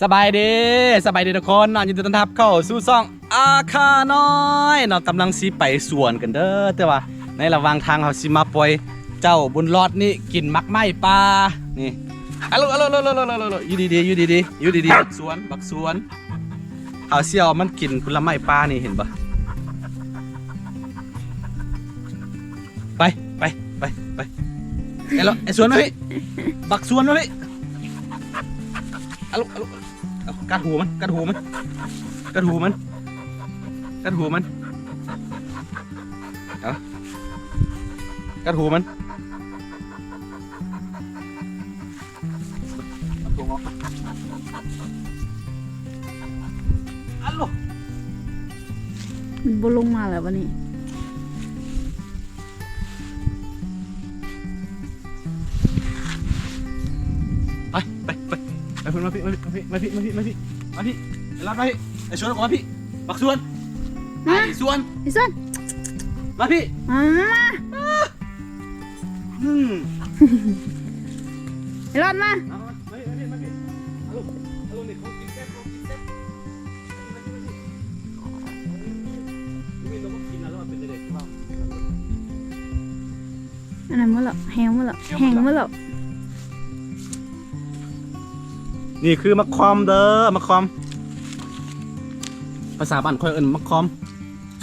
สบายดีทุกคนเนาะยินดีต้อนรับเข้าสู่ช่องอาคาน้อยเนาะกำลังสิไปสวนกันเด้อแต่ว่าในระหว่างทางเขาสิมาปล่อยเจ้าบุญรอดนี่กินมักไม้ปลานี่อะโลอยู่ดีบักสวนเอาเสี่ยวมันกินผลไม้ปลานี่เห็นปะไปไอ้สวนมาพี่บักสวนมาพี่อะโลกัดหูมันเอากัดหูมันกัดหูมันอะโล มันบ่ลงมาแล้ววันนี้ไปเพิ่นมาพี่รับมาพี่ไอ้สวนมาพี่บักสวนไอ้สวน ไอ้ส้น มาพี่ มา ไอ้รอดมาอันนั้นมาแล้วแห้งมาแล้ว นี่คือมะคอมเด้อมะคอมภาษาบ้านค่อยเอิ้นมะคอม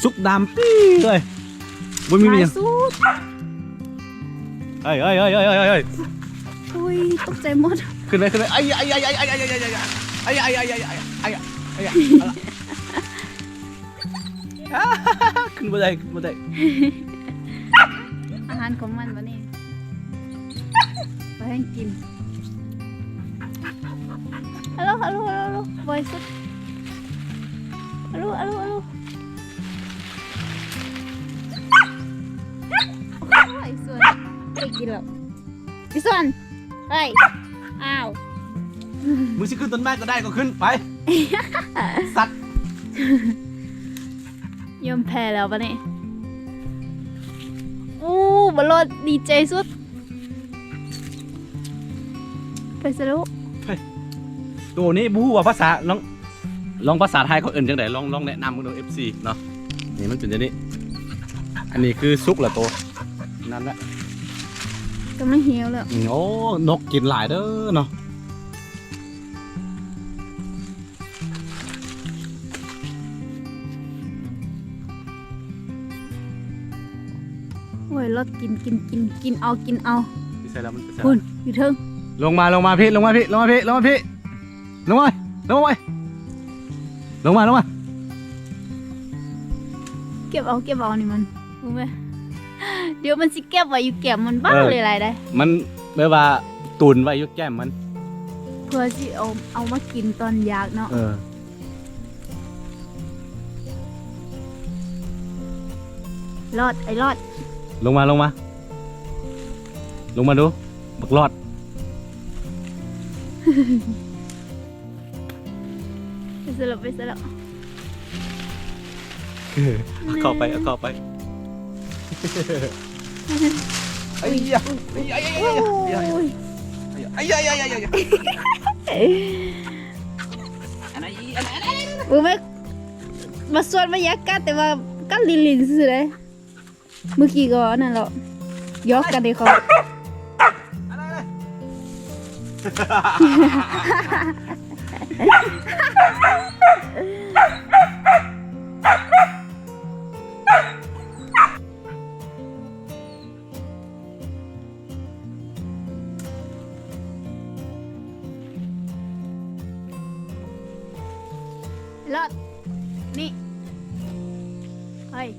สุกดำปี้เลยบ่มีหยัง สู้ เฮ้ย อุ้ยตกใจหมด ขึ้นเลยไอ้ขึ้นบ่ได้ อาหารของมันวันนี้ไปให้กินฮัลโหลบอยสุดฮัลโหลไอ้ส่วนไปกินแล้วไอ้ส่วนไปอ้าว มึงสิขึ้นต้นไม้ก็ได้ก็ขึ้นไปสัตว์ ยอมแพ้แล้วปะเนี่ยอู้บอลลดดีใจสุดไปสรุป ตัวนี้บู๊ว่าภาษาลองภาษาไทยเขาเอิ้นจังได๋ลองแนะนำกันดู FC เนาะนี่มันเป็นจังนี้อันนี้คือซุกละตัวนั่นแหละ กำลังเหี่ยวแล้ว โอ้นกกินหลายเด้อเนาะโอ้ยรถกินเอา ใส่แล้วมันใส่ คุณอยู่เทิง ลงมาพี่ลงมาเก็บเอานี่มันรู้ไหมเดี๋ยวมันสิเก็บไว้อยู่แก้มมันบ้าเลยอะไรได้ มันแบบว่าตุนไว้อยุกแก้มมัน เพื่อสิเอามากินตอนอยากเนาะรอดไอ้รอด ลงมาดูบักรอด ไปสลับ เอาเข้าไปไอ้ยะ โอ้ย รู้ไหมมาสวดมายักกันแต่ว่ากันลินซื่อเลยเมื่อกี้ก็นั่นแหละยอกกันในคอรอดนี่เฮ้ย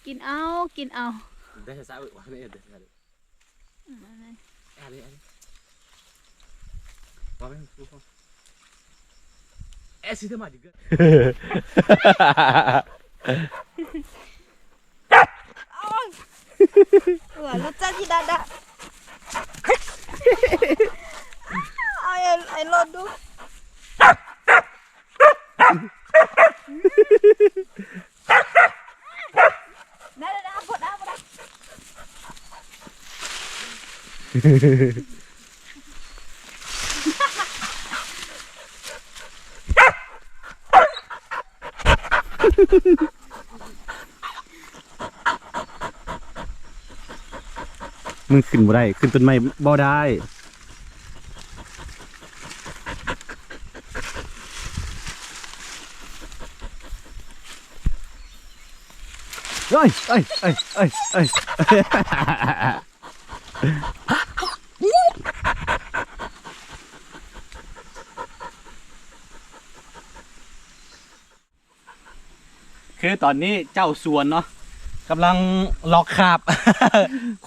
กินเอาได้ใส่ว่าเนี่ยเดี๋ยวใส่อะไรว่าไม่รู้สิทำไมดิกันรถจ้าที่ดาไอ้รถดู เ มึงขึ้นบ่ได้ขึ้นต้นไม้บ่ได้เอ้ยเอ้ยเอ้ยเอ้ยเอ้ยคือตอนนี้เจ้าสวนเนาะกำลังลอกคราบ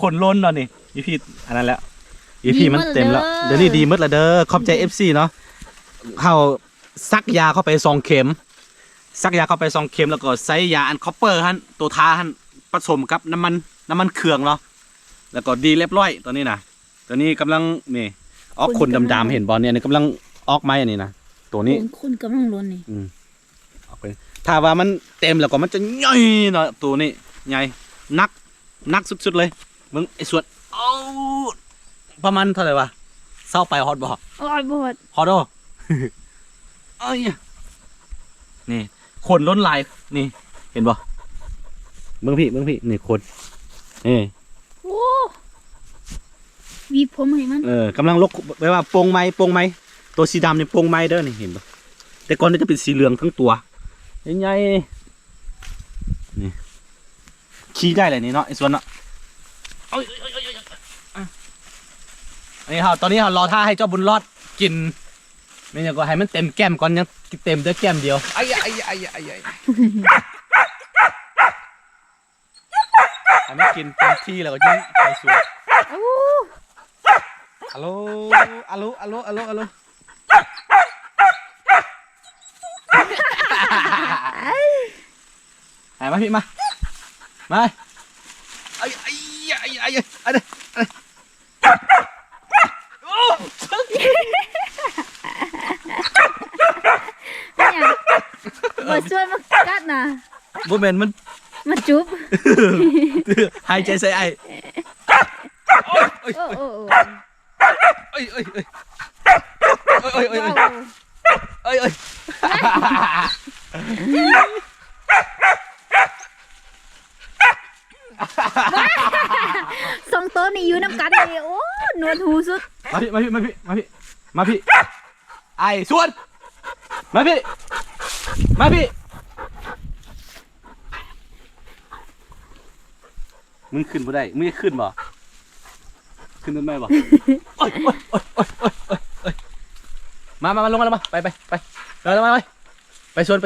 ขนล้นเนาะนี่อีพีอันนั้นแล้วอีพีมันเต็มแล้วเดี๋ยวนี้ดีมืดละเด้อขอบใจ FC เนาะเขาซักยาเข้าไป2 เข็มซักยาเข้าไป2 เข็มแล้วก็ใส่ยาอันคอปเปอร์ฮันตัวทาฮันผสมกับน้ำมันเครื่องเนาะแล้วก็ดีเรียบร้อยตอนนี้นะตอนนี้กำลังนี่ออกขนดำๆเห็นบอลเนี่ยกำลังออกไม้อันนี้นะตัวนี้ คุณกำลังล้นนี่ ออกไปถ้าว่ามันเต็มแล้วก็มันจะใหญ่เนาะตัวนี้ใหญ่นักสุดๆเลยมึงไอ้ส่วนเอาประมาณเท่าไหร่วะเศร้าไปฮอตบ่ โอ้ยบด ฮอตโด เอ้ยนี่ขนล้นลายนี่เห็นบ่เบิ่งพี่นี่ขนนี่ โอ้วีผมให้มัน กำลังลกไว้ว่าโปงไม้ตัวสีดำนี่โปงไม้เด้อนี่เห็นบ่แต่ก่อนนี่จะเป็นสีเหลืองทั้งตัวใหญ่ๆนี่ขี้ได้เลยนี่เนาะไอ้ส่วนเนาะอันนี้ตอนนี้เรารอท่าให้เจ้าบุญรอดกินไม่อย่างก็ให้มันเต็มแก้มก่อนยังเต็มด้วยแก้มเดียวไอ้ให้มันกินเต็มที่แล้วก็ยิ่งไปสวยฮัลโหลมาพี่มาไอ้โอ้บ่ช่วยมากัดนะ บ่แม่นมัน มาจุ๊บ หายใจใส่ไอ้โอ้สองตัวนี่อยู่น้ำกันเลยโอ้หนวดหูสุดมาพี่ไอ้ส่วนมาพี่มึงขึ้นบ่ได้มึงจะขึ้นบ่ขึ้นต้นไม้บ่โอ๊ยมาลงมาไปเราไปส่วน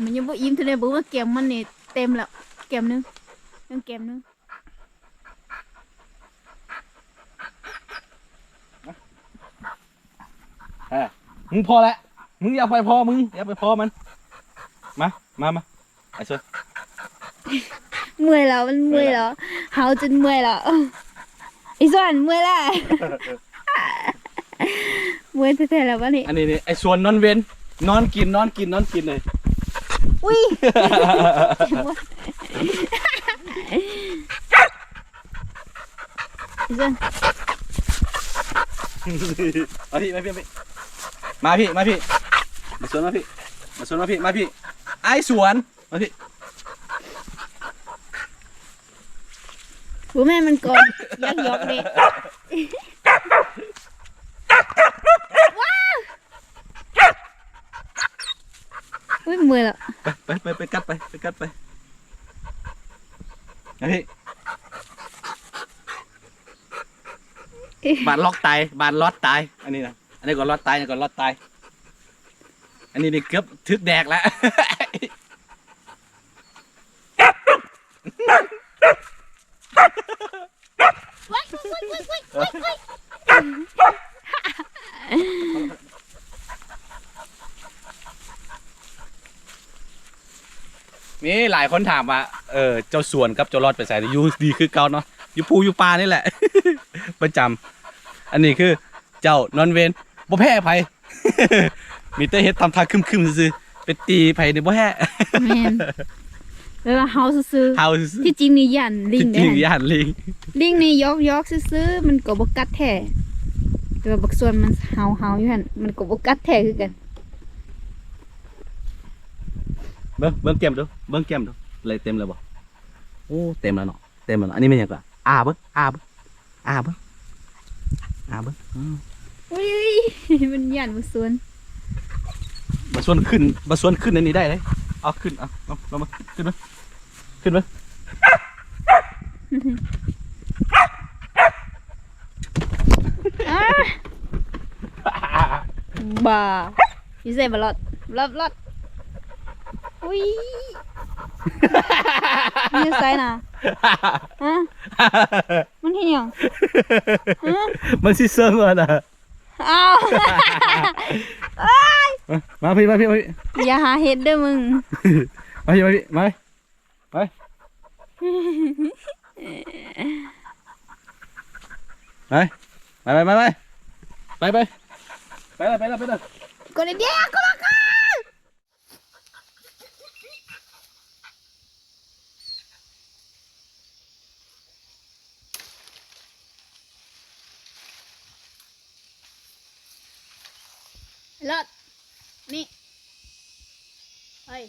มันยังบ่อิ่มเท่าไรบอกว่าแก้มมันนี่เต็มแล้วแก้มนึงยังแก้มนึงมึงพอแล้วมึงอย่าไปพอมันมาไอ้ส่วนเมื่อยแล้วมันเมื่อยแล้วเฮาจนเมื่อยแล้วไอ้ส่วนเมื่อยแล้วเมื่อยแท้ๆแล้ววะนี่อันนี้ไอ้ส่วนนอนเว้นนอนกินเลยอุ้ยไอ้ส่วนมาพี่มาสวนมาพี่ไอ้สวนมาพี่ผู้แม่มันก่อนยักยอกเด็กว้าวอุ้ยมือละไปกัดไปนะพี่บานล็อกตายบานลอดตายอันนี้นะอันนี้ก่อนลอดตายอันนี้นี่เกือบทึกแดกแล้วมีหลายคนถามว่าเจ้าสวนกับเจ้ารอดไปใส่ยูดีคือเก่าเนาะอยู่ภูอยู่ปลานี่แหละ ประจำอันนี้คือเจ้านอนเวนบ่แพ้ไผ มีแต่เฮ็ดทำทางคึมๆซื่อๆไปตีไผนี่บ่แพ้ แม่นเวลาเฮาซื่อๆที่จริงนี่ย่านลิงจริงย่านลิงนี่ยอกซื่อๆมันก็บ่กัดแท้แต่ว่าบักส่วนมันเฮาอยู่หั่นมันก็บ่กัดแท้คือกันเบิ่งแก้มดูเลยเต็มแล้วบ่โอ้เต็มแล้วเนาะ เต็มหมดอันนี้เป็นยังไงอาเบิ้งอาเบิ้งอาเบิ้งอาเบิ้ง อุ้ยมันหยันมาสวน มาส่วนขึ้นอันนี้ได้เลยเอาขึ้นเอาลงมาขึ้นมาขึ้นมา บ้าพี่เซ่บลอดลอดอุ้ยนี่ใส่น่ะฮะมันเห็นยังฮะ มันสิเซิร์ฟอ่ะนะ อ้าว มาพี่อย่าหาเห็ดเด้อมึง มาพี่มาไปเลยกดเดียวก็มากันรถนี่เฮ้ย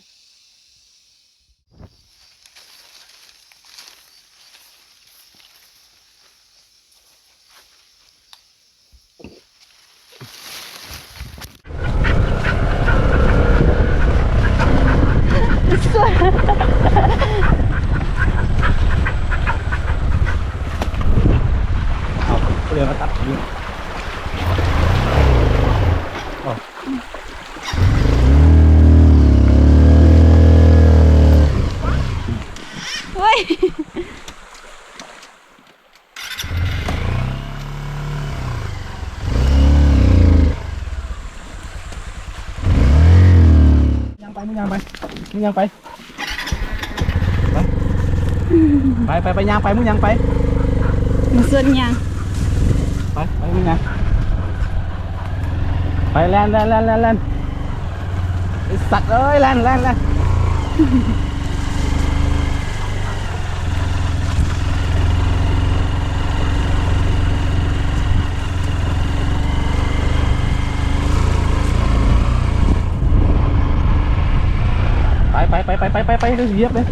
เอาเรือมาตัดนี่เฮ้ย มึงยังไปไปไปยังไปมึงยังไป มาส่วนยัง ไปมึงยังไปแลนไอ้สัตว์เอ้ยแลนไปเดี๋ยวเหยียบเลย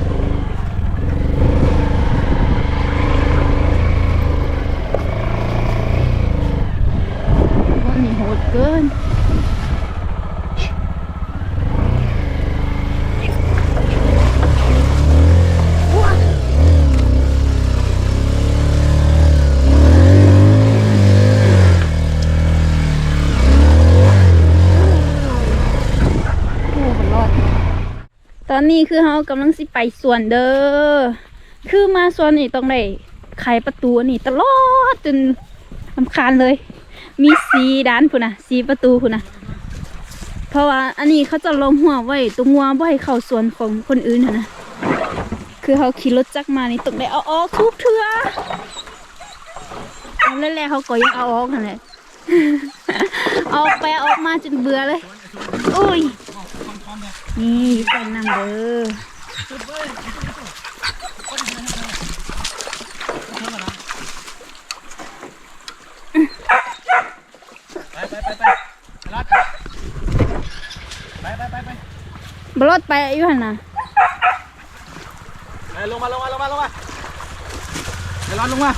วันนี้โหดเกินตอนนี้คือเรากำลังสิไปสวนเด้อคือมาสวนนี่ต้องได้ไขประตูนี่ตลอดจนรำคาญเลย มี4 ด้านพุ่นนะ4 ประตูพุ่นนะเพราะว่าอันนี้เขาจะล้อมหัวไว้ตรงงัวบ่ให้เข้าสวนของคนอื่นนะคือเขาขี่รถจักรมานี่ต้องได้เอาออกทุกเทื่อแล้วแรกเขาก็ยังเอาออกนั่นแหละ เอาไปออกมาจนเบื่อเลยอุ้ยนี่ไปนำเด้อไปรถไปอยู่หันน่ะ ลงมาเดี๋ยวร้อนลงมา